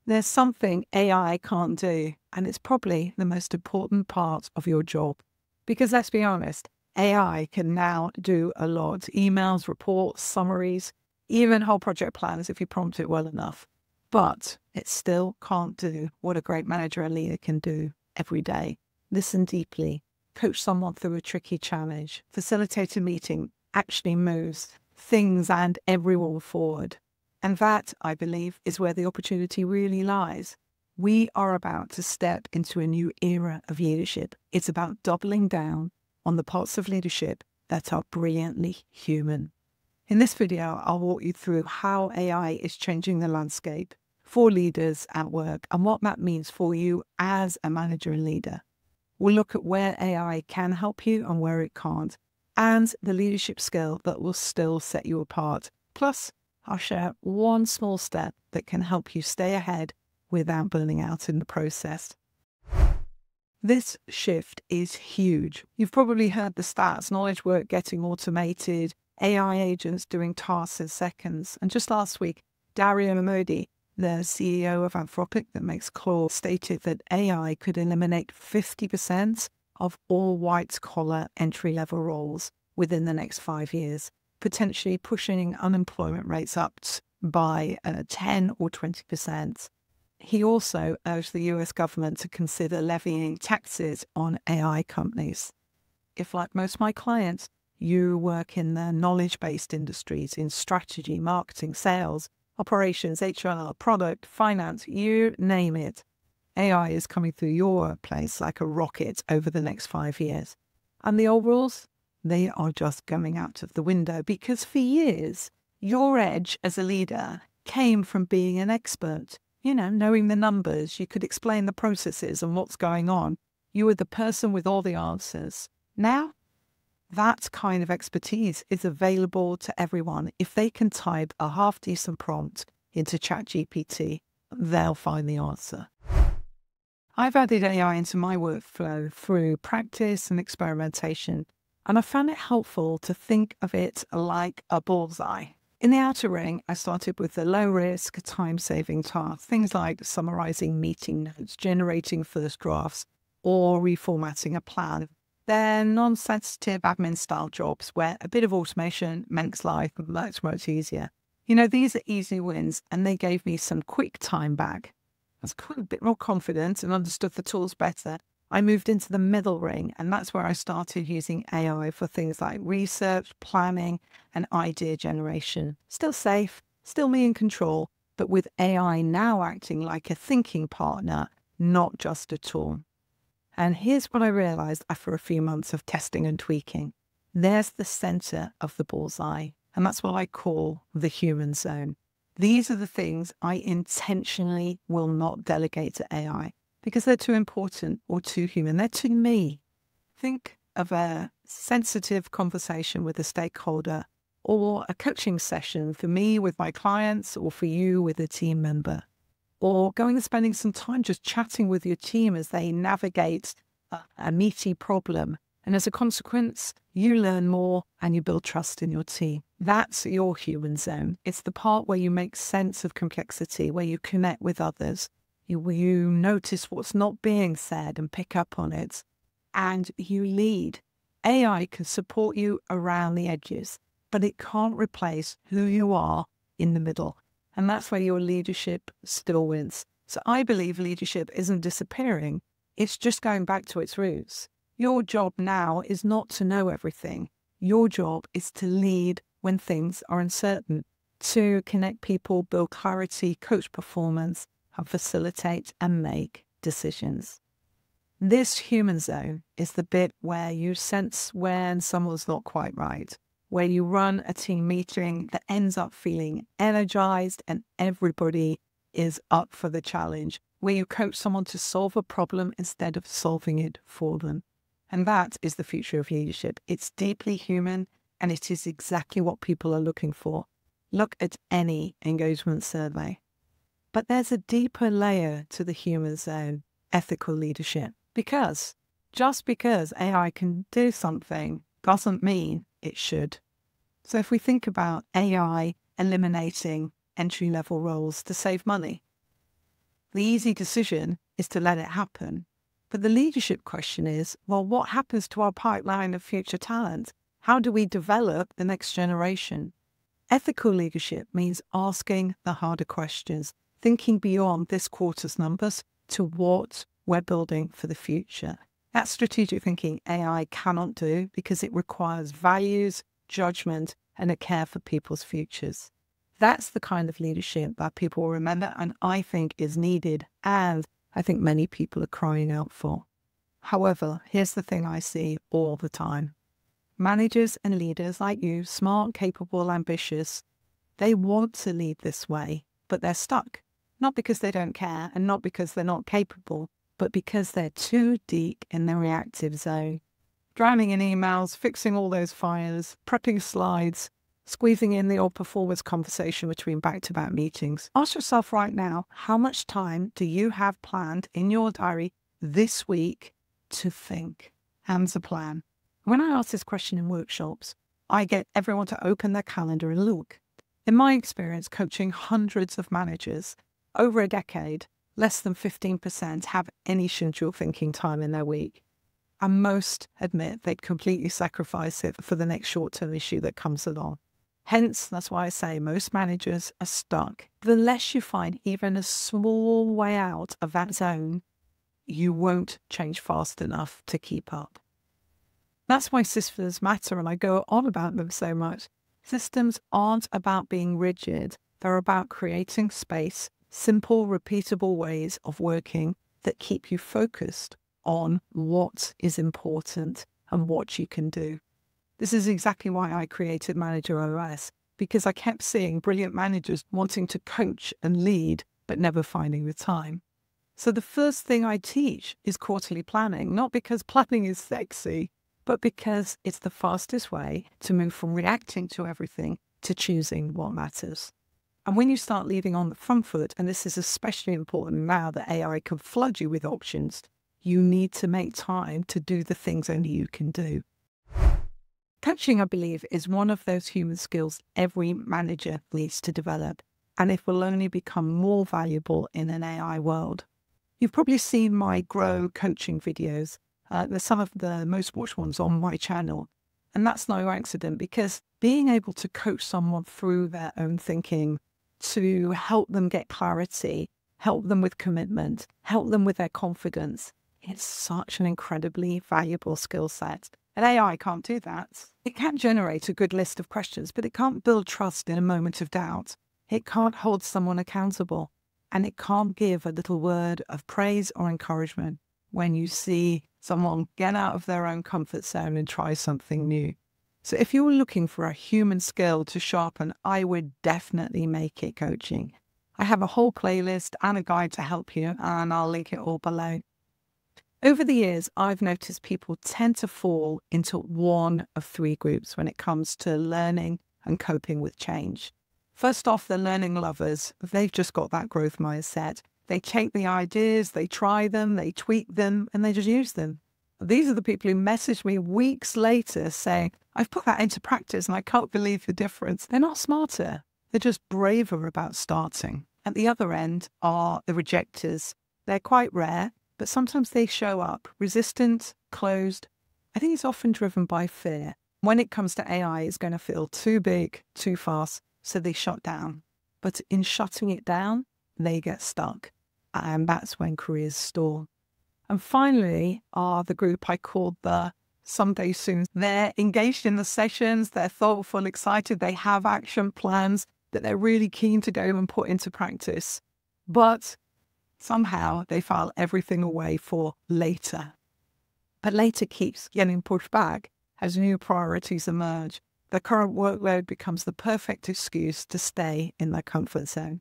There's something AI can't do, and it's probably the most important part of your job. Because let's be honest, AI can now do a lot. Emails, reports, summaries, even whole project plans if you prompt it well enough. But it still can't do what a great manager and leader can do every day. Listen deeply, coach someone through a tricky challenge, facilitate a meeting, actually moves things and everyone forward. And that, I believe, is where the opportunity really lies. We are about to step into a new era of leadership. It's about doubling down on the parts of leadership that are brilliantly human. In this video, I'll walk you through how AI is changing the landscape for leaders at work and what that means for you as a manager and leader. We'll look at where AI can help you and where it can't, and the leadership skill that will still set you apart. Plus, I'll share one small step that can help you stay ahead without burning out in the process. This shift is huge. You've probably heard the stats: knowledge work getting automated, AI agents doing tasks in seconds. And just last week, Dario Modi, the CEO of Anthropic that makes Claude, stated that AI could eliminate 50% of all white-collar entry-level roles within the next 5 years, potentially pushing unemployment rates up by 10 or 20%. He also urged the US government to consider levying taxes on AI companies. If, like most of my clients, you work in the knowledge-based industries, in strategy, marketing, sales, operations, HR, product, finance, you name it, AI is coming through your workplace like a rocket over the next 5 years. And the old rules, they are just going out of the window, because for years, your edge as a leader came from being an expert. Knowing the numbers, you could explain the processes and what's going on. You were the person with all the answers. Now, that kind of expertise is available to everyone. If they can type a half-decent prompt into ChatGPT, they'll find the answer. I've added AI into my workflow through practice and experimentation, and I found it helpful to think of it like a bullseye. In the outer ring, I started with the low-risk, time-saving tasks, things like summarizing meeting notes, generating first drafts, or reformatting a plan. They're non-sensitive admin-style jobs where a bit of automation makes life much easier. These are easy wins, and they gave me some quick time back. I was a bit more confident and understood the tools better. I moved into the middle ring, and that's where I started using AI for things like research, planning, and idea generation. Still safe, still me in control, but with AI now acting like a thinking partner, not just a tool. And here's what I realized after a few months of testing and tweaking. There's the center of the bullseye, and that's what I call the human zone. These are the things I intentionally will not delegate to AI because they're too important or too human. They're too me. Think of a sensitive conversation with a stakeholder, or a coaching session for me with my clients, or for you with a team member, or going and spending some time just chatting with your team as they navigate a meaty problem. And as a consequence, you learn more and you build trust in your team. That's your human zone. It's the part where you make sense of complexity, where you connect with others, you notice what's not being said and pick up on it, and you lead. AI can support you around the edges, but it can't replace who you are in the middle. And that's where your leadership still wins. So I believe leadership isn't disappearing. It's just going back to its roots. Your job now is not to know everything. Your job is to lead when things are uncertain, to connect people, build clarity, coach performance, and facilitate and make decisions. This human zone is the bit where you sense when someone's not quite right, where you run a team meeting that ends up feeling energized and everybody is up for the challenge, where you coach someone to solve a problem instead of solving it for them. And that is the future of leadership. It's deeply human, and it is exactly what people are looking for. Look at any engagement survey. But there's a deeper layer to the human zone, ethical leadership. Just because AI can do something doesn't mean it should. So if we think about AI eliminating entry-level roles to save money, The easy decision is to let it happen. But the leadership question is, well, what happens to our pipeline of future talent? How do we develop the next generation? Ethical leadership means asking the harder questions, thinking beyond this quarter's numbers to what we're building for the future. That's strategic thinking AI cannot do because it requires values, judgment, and a care for people's futures. That's the kind of leadership that people will remember and I think is needed, and I think many people are crying out for. However, here's the thing I see all the time. Managers and leaders like you, smart, capable, ambitious, they want to lead this way, but they're stuck. Not because they don't care and not because they're not capable, but because they're too deep in the reactive zone. Drowning in emails, fixing all those fires, prepping slides, squeezing in the odd performance conversation between back-to-back meetings. Ask yourself right now, how much time do you have planned in your diary this week to think? Hands a plan. When I ask this question in workshops, I get everyone to open their calendar and look. In my experience, coaching hundreds of managers over a decade, less than 15% have any scheduled thinking time in their week. And most admit they'd completely sacrifice it for the next short-term issue that comes along. Hence, that's why I say most managers are stuck. The less you find even a small way out of that zone, you won't change fast enough to keep up. That's why systems matter, and I go on about them so much. Systems aren't about being rigid. They're about creating space, simple, repeatable ways of working that keep you focused on what is important and what you can do. This is exactly why I created Manager OS, because I kept seeing brilliant managers wanting to coach and lead, but never finding the time. So the first thing I teach is quarterly planning, not because planning is sexy, but because it's the fastest way to move from reacting to everything to choosing what matters. And when you start leading on the front foot, and this is especially important now that AI can flood you with options, you need to make time to do the things only you can do. Coaching, I believe, is one of those human skills every manager needs to develop, and it will only become more valuable in an AI world. You've probably seen my Grow coaching videos. They're some of the most watched ones on my channel. And that's no accident, because being able to coach someone through their own thinking, to help them get clarity, help them with commitment, help them with their confidence, it's such an incredibly valuable skill set. And AI can't do that. It can generate a good list of questions, but it can't build trust in a moment of doubt. It can't hold someone accountable, and it can't give a little word of praise or encouragement when you see someone get out of their own comfort zone and try something new. So if you're looking for a human skill to sharpen, I would definitely make it coaching. I have a whole playlist and a guide to help you, and I'll link it all below. Over the years, I've noticed people tend to fall into one of three groups when it comes to learning and coping with change. First off, the learning lovers. They've just got that growth mindset. They take the ideas, they try them, they tweak them, and they just use them. These are the people who message me weeks later saying, I've put that into practice and I can't believe the difference. They're not smarter. They're just braver about starting. At the other end are the rejectors. They're quite rare, but sometimes they show up resistant, closed. I think it's often driven by fear. When it comes to AI, it's going to feel too big, too fast, so they shut down. But in shutting it down, they get stuck. And that's when careers stall. And finally are the group I called the someday soon. They're engaged in the sessions, they're thoughtful, excited, they have action plans that they're really keen to go and put into practice. But somehow they file everything away for later. But later keeps getting pushed back as new priorities emerge. The current workload becomes the perfect excuse to stay in their comfort zone.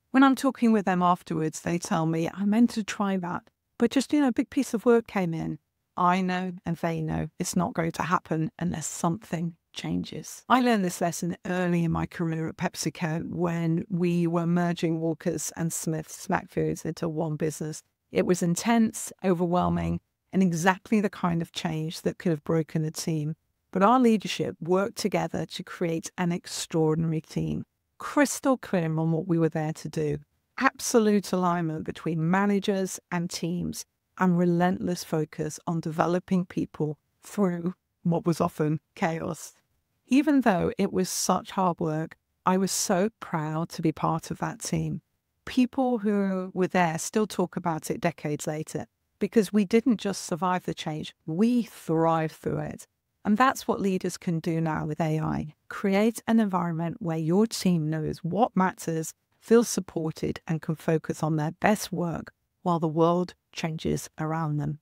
When I'm talking with them afterwards, they tell me, I meant to try that, but just, a big piece of work came in. I know and they know it's not going to happen unless something changes. I learned this lesson early in my career at PepsiCo when we were merging Walker's and Smith's snack foods into one business. It was intense, overwhelming, and exactly the kind of change that could have broken a team. But our leadership worked together to create an extraordinary team, crystal clear on what we were there to do. absolute alignment between managers and teams, and relentless focus on developing people through what was often chaos. Even though it was such hard work, I was so proud to be part of that team. People who were there still talk about it decades later because we didn't just survive the change, we thrived through it. And that's what leaders can do now with AI. Create an environment where your team knows what matters, feels supported, and can focus on their best work while the world changes around them.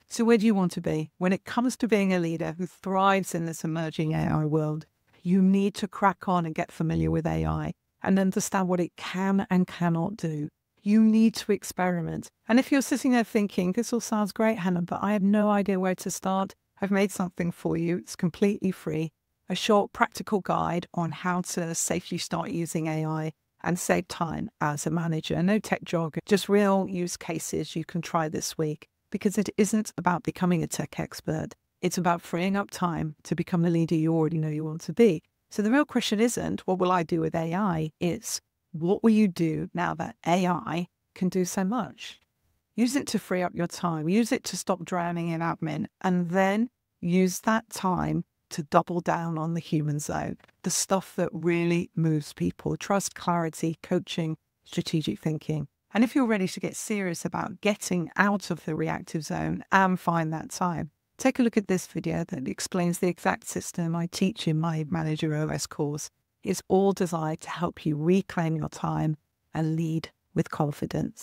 So where do you want to be? When it comes to being a leader who thrives in this emerging AI world, you need to crack on and get familiar with AI and understand what it can and cannot do. You need to experiment. And if you're sitting there thinking, this all sounds great, Hannah, but I have no idea where to start, I've made something for you. It's completely free. A short practical guide on how to safely start using AI and save time as a manager. No tech jargon, just real use cases you can try this week, because it isn't about becoming a tech expert. It's about freeing up time to become the leader you already know you want to be. So the real question isn't, what will I do with AI? It's, what will you do now that AI can do so much? Use it to free up your time. Use it to stop drowning in admin. And then use that time to double down on the human zone, the stuff that really moves people: trust, clarity, coaching, strategic thinking. And if you're ready to get serious about getting out of the reactive zone and find that time, take a look at this video that explains the exact system I teach in my Manager OS course. It's all designed to help you reclaim your time and lead with confidence.